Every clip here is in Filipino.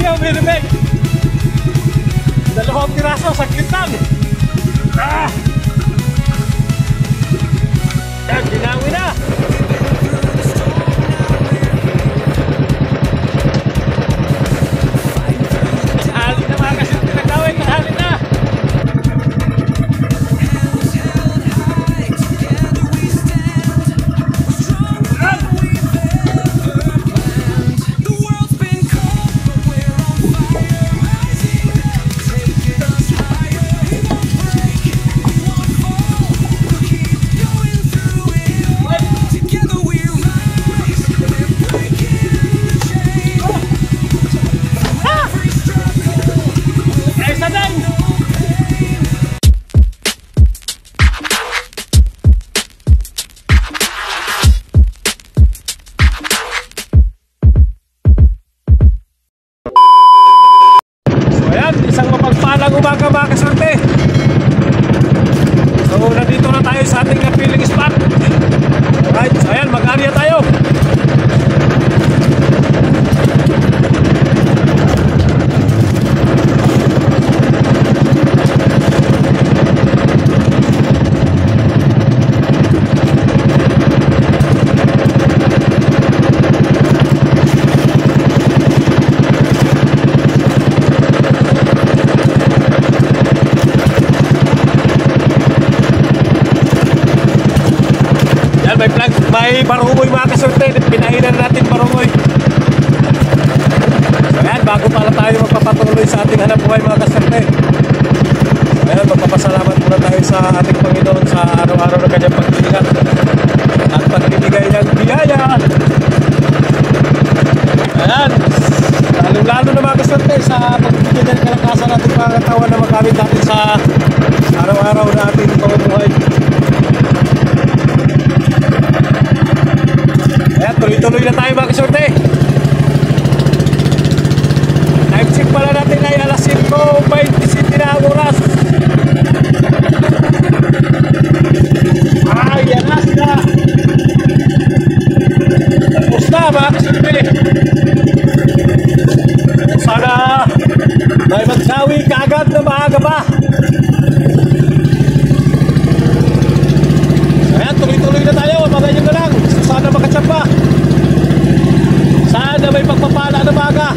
tayo, Minibig. Dalawang piraso, saglit lang. Yan, ginawi na. Halin na mga kasi pinagawin, halin na. May barungoy mga kasorte, pinahinan natin barungoy. So yan, bago pala tayo magpapatuloy sa ating hanap buhay mga kasorte. So yan, magpapasalamat muna tayo sa ating Panginoon sa araw-araw na kanyang pag-iingat at pagbibigay niyang biyaya. Ayan, lalong-lalo na mga kasorte sa pagbibigay ng kalakasan natin mga katawan na magamit natin sa araw-araw na ating pamumuhay. Ayan, tuloy-tuloy na tayo mga kasorte. Time check pala natin ay alas 5:27 na ang oras. Yan na sila. Tapos na mga kasorte. Sana may magsawi kaagad na maaga pa. Ayan, tuloy-tuloy na tayo. Abangan nyo na lang. Sana makachapa. Sana may pagpapala na maga.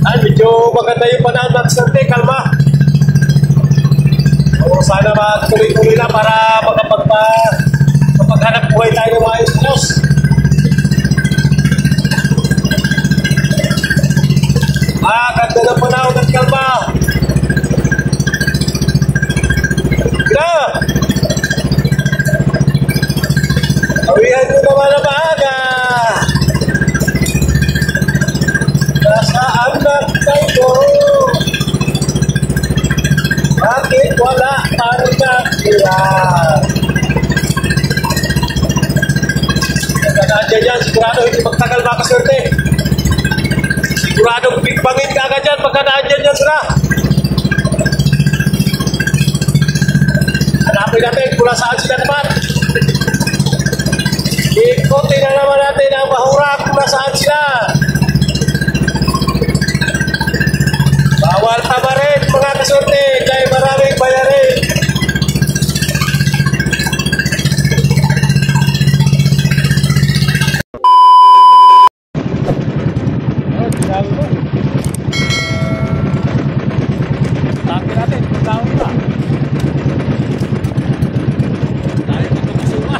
Ay, medyo maganda yung panahon natin sa kalma. O, sana matuloy-tuloy na para makapaghanap buhay tayo ng maayos-ayos. Ganda ng panahon at kalma. Awihan mo naman na maaga. Nasaan na kayo? Bakit wala pa rin na sila? Pagkadaan dyan, sigurado hindi magtagal mga kasorte. Siguradong pigbangin ka agad dyan pagkadaan dyan sila. Hanapin natin kung saan sila naman. Ikutin na naman natin ang bahura kung nasaan sila. Bawal tamarin mga kasorte dahil maraming bayarin. Tapi natin, taon pa. Tayo magpapasura.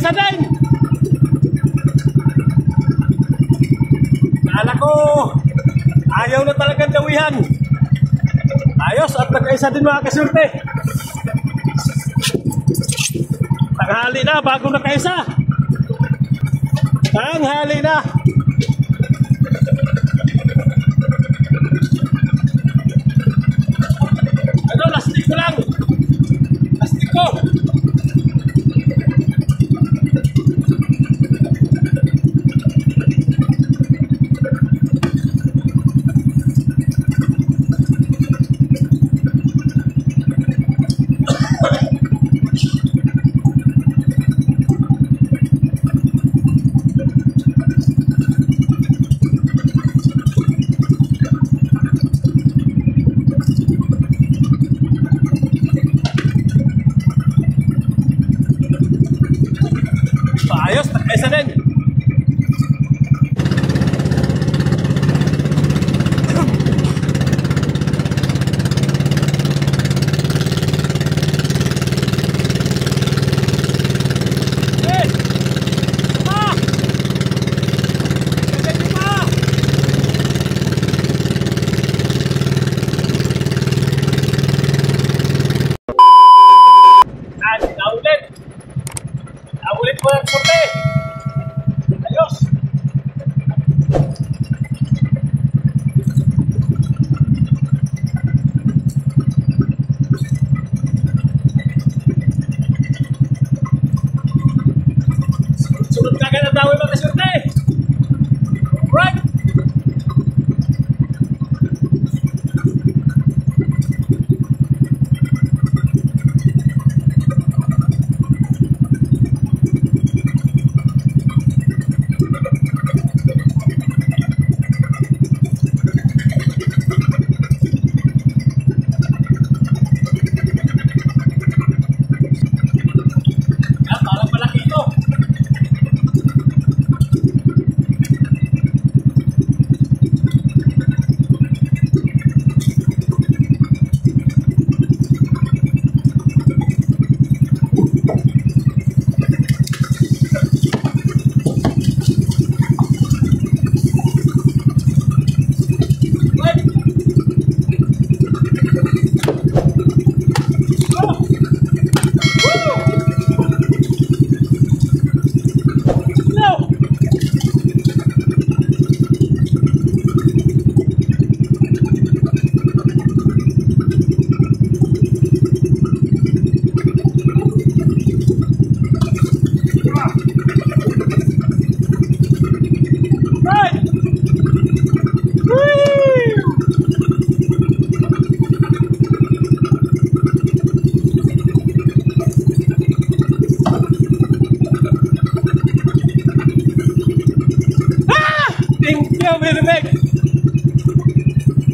isa din. Kala ko, ayaw na talagang dawihan. Ayos at nagkaisa din mga kasurte. Tanghali na bago nakaisa. Tanghali na. Ano, lastik ko lang. Lastik ko. Ayos, nagkaisa din. Naulit mo ng sorte. Ayos. Sunod ka agad ang dawin mga sorte. Right.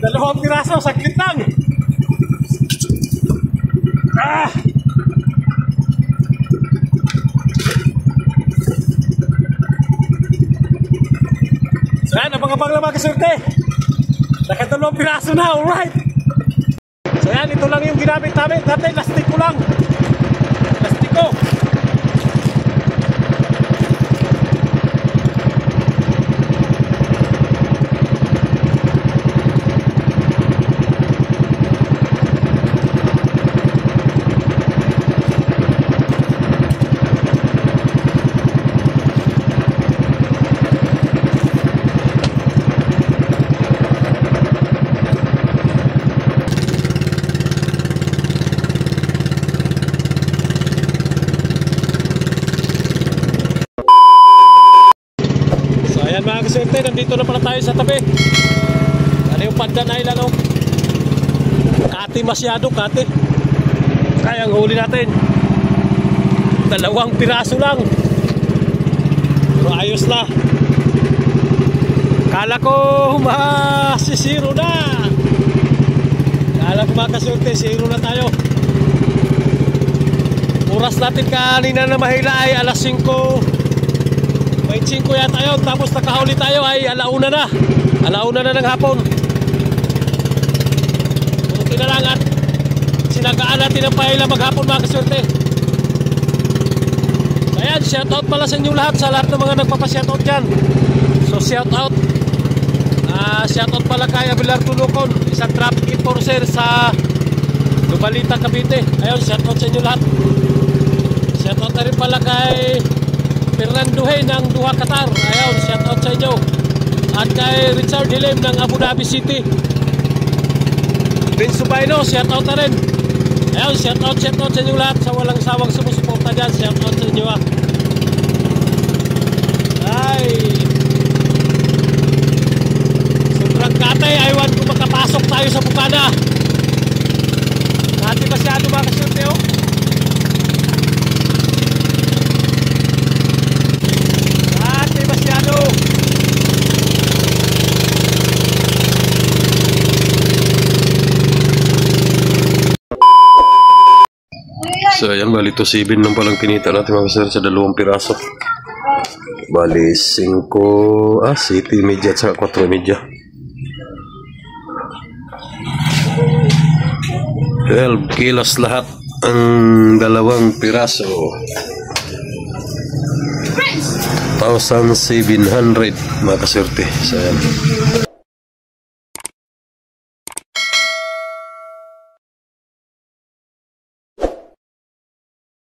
Dalawang piraso, saglit lang. So yan, abang-abang lang mga kasurte. Nakadalawang piraso na, alright. So yan, ito lang yung ginamit namin. Dati, lastik ko lang. Lastik ko. Mga kasurte, nandito na pala tayo sa tabi. Ano yung Pandan Island, oh. Kati masyado, kati. Kaya ang huli natin, dalawang piraso lang. Pero ayos na. Kala ko masisiro na. Kala ko mga kasurte, zero na tayo. Oras natin kanina na mahila ay alas 5. May 5 yata yun, tapos nakahuli tayo ay alauna na. Alauna na ng hapon. Buti na lang at sinagaan natin ang pahila maghapon mga kasurte. Ayan, shoutout pala sa inyo lahat, sa lahat ng mga nagpapa-shoutout dyan. So shoutout. Shoutout pala kay Abelardo Lucon, isang traffic enforcer sa Lubalita, Cavite. Ayun, shoutout sa inyo lahat. Shoutout na rin pala kay Fernando Hay ng Doha, Qatar. Ayun, shoutout sa inyo. At kay Richard Hilim ng Abu Dhabi City. Vince Subaino, shoutout na rin. Ayun, shoutout sa inyo lahat sa walang sawang sumusuporta dyan. Shoutout sa inyo. Ay, sobrang katay. Aywan kung makapasok tayo sa Bukana. Hati masyado mga kasyente, oh. Hati masyado. So ayan, bali to 7 lang palang kinita natin mga sir sa 2 piraso. Bali 5, 7.30 at saka 4.30. 12 kilos lahat ang 2 piraso. 1,700 mga kaswerte. So ayan.